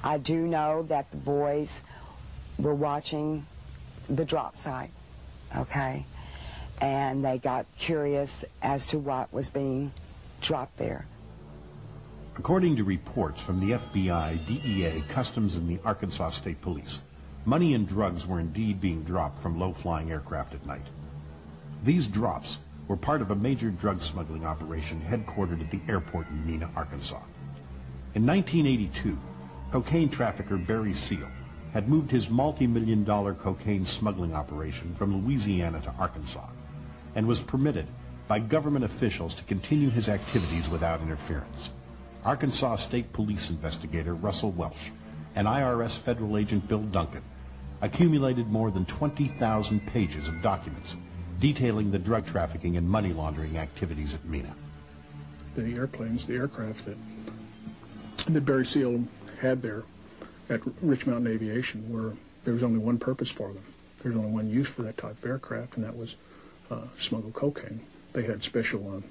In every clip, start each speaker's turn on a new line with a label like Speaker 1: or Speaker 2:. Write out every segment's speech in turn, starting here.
Speaker 1: I do know that the boys were watching the drop site, okay? And they got curious as to what was being dropped there.
Speaker 2: According to reports from the FBI, DEA, Customs, and the Arkansas State Police, money and drugs were indeed being dropped from low-flying aircraft at night. These drops were part of a major drug smuggling operation headquartered at the airport in Mena, Arkansas. In 1982, cocaine trafficker Barry Seal had moved his multi-million-dollar cocaine smuggling operation from Louisiana to Arkansas and was permitted by government officials to continue his activities without interference. Arkansas State Police investigator Russell Welch and IRS federal agent Bill Duncan accumulated more than 20,000 pages of documents detailing the drug trafficking and money laundering activities at Mena.
Speaker 3: The airplanes, the aircraft that Barry Seal had there at Rich Mountain Aviation, where there was only one purpose for them. There was only one use for that type of aircraft, and that was smuggle cocaine. They had special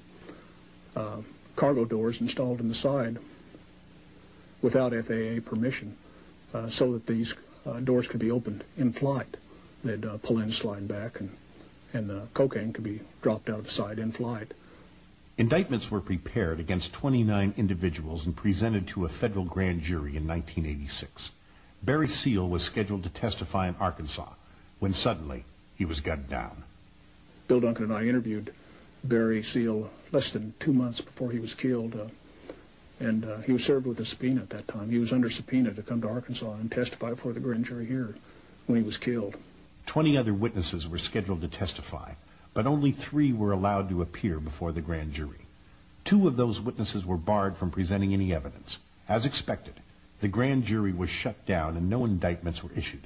Speaker 3: cargo doors installed in the side without FAA permission, so that these doors could be opened in flight. They'd pull in, slide back, and the cocaine could be dropped out of the side in flight.
Speaker 2: Indictments were prepared against 29 individuals and presented to a federal grand jury in 1986. Barry Seal was scheduled to testify in Arkansas when suddenly he was gunned down.
Speaker 3: Bill Duncan and I interviewed Barry Seal less than 2 months before he was killed, and he was served with a subpoena at that time. He was under subpoena to come to Arkansas and testify before the grand jury here when he was killed.
Speaker 2: 20 other witnesses were scheduled to testify, but only 3 were allowed to appear before the grand jury. 2 of those witnesses were barred from presenting any evidence. As expected, the grand jury was shut down and no indictments were issued.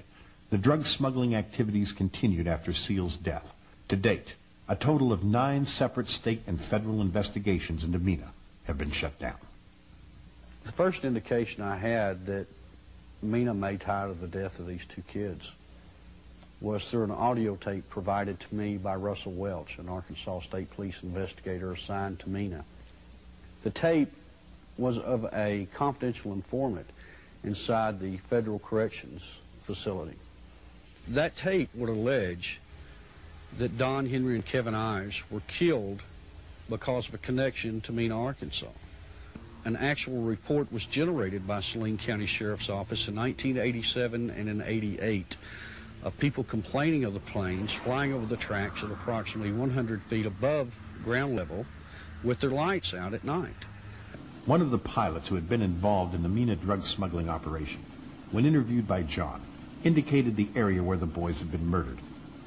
Speaker 2: The drug smuggling activities continued after Seal's death. To date, a total of 9 separate state and federal investigations into Mena have been shut down.
Speaker 4: The first indication I had that Mena may tie to the death of these 2 kids was through an audio tape provided to me by Russell Welch, an Arkansas State Police investigator assigned to Mena. The tape was of a confidential informant inside the Federal Corrections Facility. That tape would allege that Don Henry and Kevin Ayers were killed because of a connection to Mena, Arkansas. An actual report was generated by Saline County Sheriff's Office in 1987 and in 88 of people complaining of the planes flying over the tracks at approximately 100 feet above ground level with their lights out at night.
Speaker 2: One of the pilots who had been involved in the Mena drug smuggling operation, when interviewed by John, indicated the area where the boys had been murdered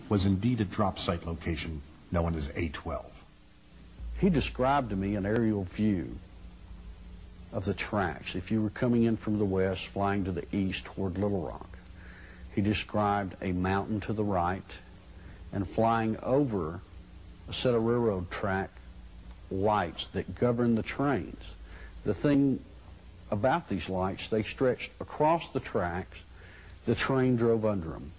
Speaker 2: was indeed a drop site location known as A12.
Speaker 4: He described to me an aerial view of the tracks. If you were coming in from the west, flying to the east toward Little Rock, he described a mountain to the right and flying over a set of railroad track lights that govern the trains. The thing about these lights, they stretched across the tracks. The train drove under them.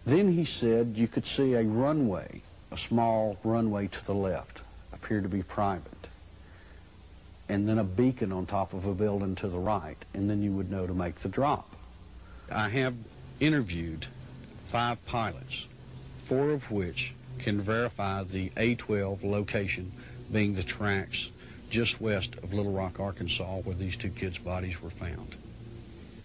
Speaker 4: Then he said you could see a runway, a small runway to the left, appeared to be private, and then a beacon on top of a building to the right, and then you would know to make the drop. I have interviewed 5 pilots, 4 of which can verify the A12 location being the tracks just west of Little Rock, Arkansas, where these 2 kids' bodies were found.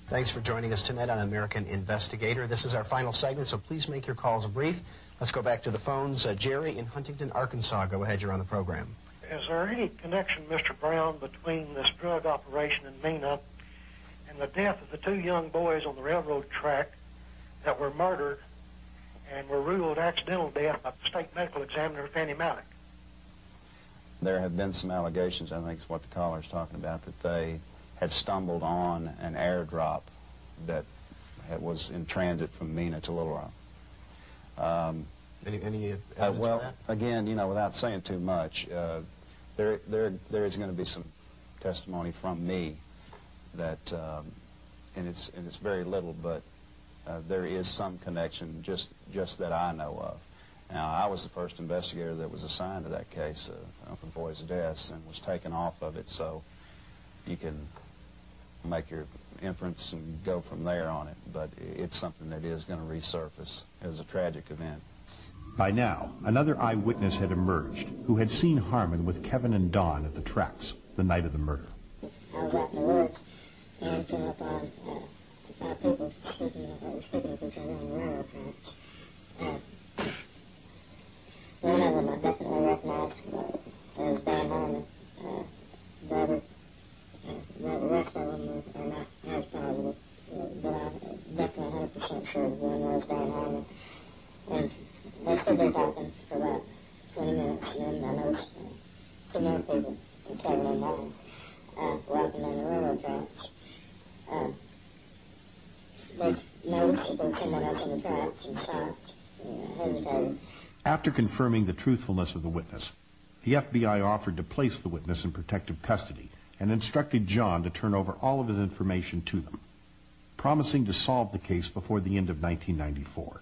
Speaker 5: Thanks for joining us tonight on American Investigator. This is our final segment, so please make your calls brief. Let's go back to the phones. Jerry in Huntington, Arkansas. Go ahead, you're on the program.
Speaker 6: Is there any connection, Mr. Brown, between this drug operation in Mena and the death of the 2 young boys on the railroad track that were murdered and were ruled accidental death by the state medical examiner, Fannie Malik?
Speaker 7: There have been some allegations, I think is what the caller's talking about, that they had stumbled on an airdrop that was in transit from Mena to Little Rock.
Speaker 5: Any evidence
Speaker 7: well,
Speaker 5: for that?
Speaker 7: Again, you know, without saying too much, there is going to be some testimony from me that, and it's very little, but there is some connection just that I know of. Now, I was the first investigator that was assigned to that case of the boys' deaths and was taken off of it, so you can make your inference and go from there on it, but it's something that is going to resurface as a tragic event.
Speaker 2: By now, another eyewitness had emerged who had seen Harmon with Kevin and Dawn at the tracks the night of the murder.
Speaker 8: I was out in the woods and came up on 5 people sleeping with each other on the railroad tracks. One of them I definitely recognized as Dan Harmon. The other, the rest of them are not as positive, but I'm definitely 100% sure one was Dan Harmon. And they stood there talking for about 20 minutes, and then I noticed 2 more people, Kevin and Dawn, walking on the railroad tracks. They noticed that there was someone else on the tracks and stopped and hesitated.
Speaker 2: After confirming the truthfulness of the witness, the FBI offered to place the witness in protective custody and instructed John to turn over all of his information to them, promising to solve the case before the end of 1994.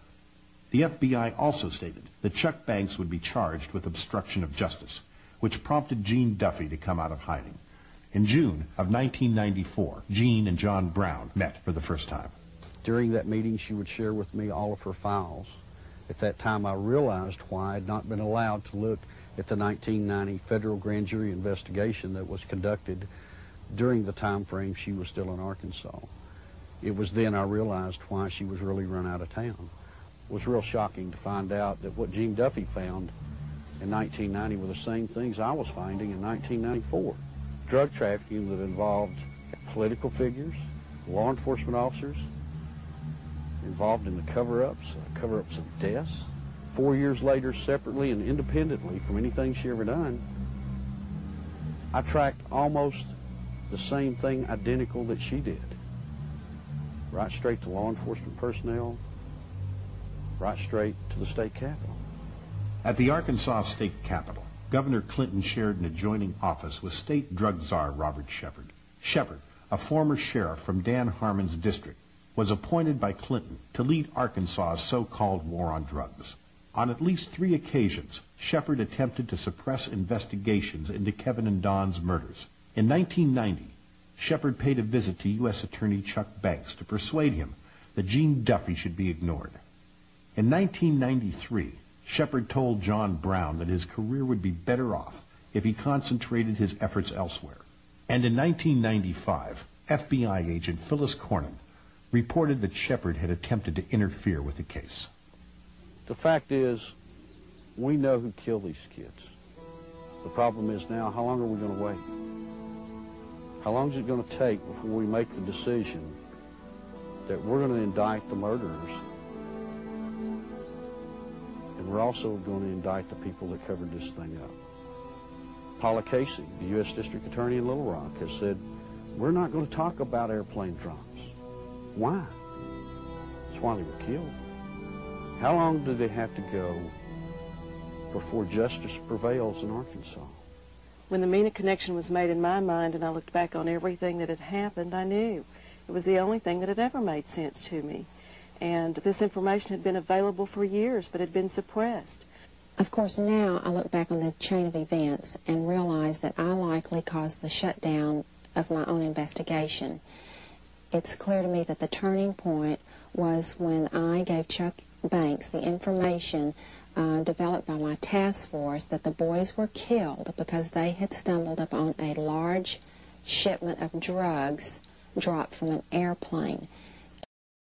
Speaker 2: The FBI also stated that Chuck Banks would be charged with obstruction of justice, which prompted Gene Duffy to come out of hiding. In June of 1994, Gene and John Brown met for the first time.
Speaker 4: During that meeting, she would share with me all of her files. At that time, I realized why I had not been allowed to look at the 1990 federal grand jury investigation that was conducted during the time frame she was still in Arkansas. It was then I realized why she was really run out of town. It was real shocking to find out that what Gene Duffy found in 1990 were the same things I was finding in 1994. Drug trafficking that involved political figures, law enforcement officers, involved in the cover-ups of deaths. 4 years later, separately and independently from anything she ever done, I tracked almost the same thing identical that she did. Right straight to law enforcement personnel, right straight to the state capitol.
Speaker 2: At the Arkansas state capitol, Governor Clinton shared an adjoining office with state drug czar Robert Shepard. Shepard, a former sheriff from Dan Harmon's district, was appointed by Clinton to lead Arkansas's so-called war on drugs. On at least 3 occasions, Shepard attempted to suppress investigations into Kevin and Dawn's murders. In 1990, Shepard paid a visit to U.S. Attorney Chuck Banks to persuade him that Gene Duffy should be ignored. In 1993, Shepard told John Brown that his career would be better off if he concentrated his efforts elsewhere. And in 1995, FBI agent Phyllis Cornyn reported that Shepard had attempted to interfere with the case.
Speaker 4: The fact is, we know who killed these kids. The problem is now, how long are we going to wait? How long is it going to take before we make the decision that we're going to indict the murderers, and we're also going to indict the people that covered this thing up? Paula Casey, the U.S. District Attorney in Little Rock, has said, we're not going to talk about airplane drops. Why? That's why they were killed. How long do they have to go before justice prevails in Arkansas?
Speaker 9: When the Mena connection was made in my mind and I looked back on everything that had happened, I knew it was the only thing that had ever made sense to me. And this information had been available for years but had been suppressed.
Speaker 8: Of course, now I look back on the chain of events and realize that I likely caused the shutdown of my own investigation. It's clear to me that the turning point was when I gave Chuck Banks the information developed by my task force that the boys were killed because they had stumbled upon a large shipment of drugs dropped from an airplane.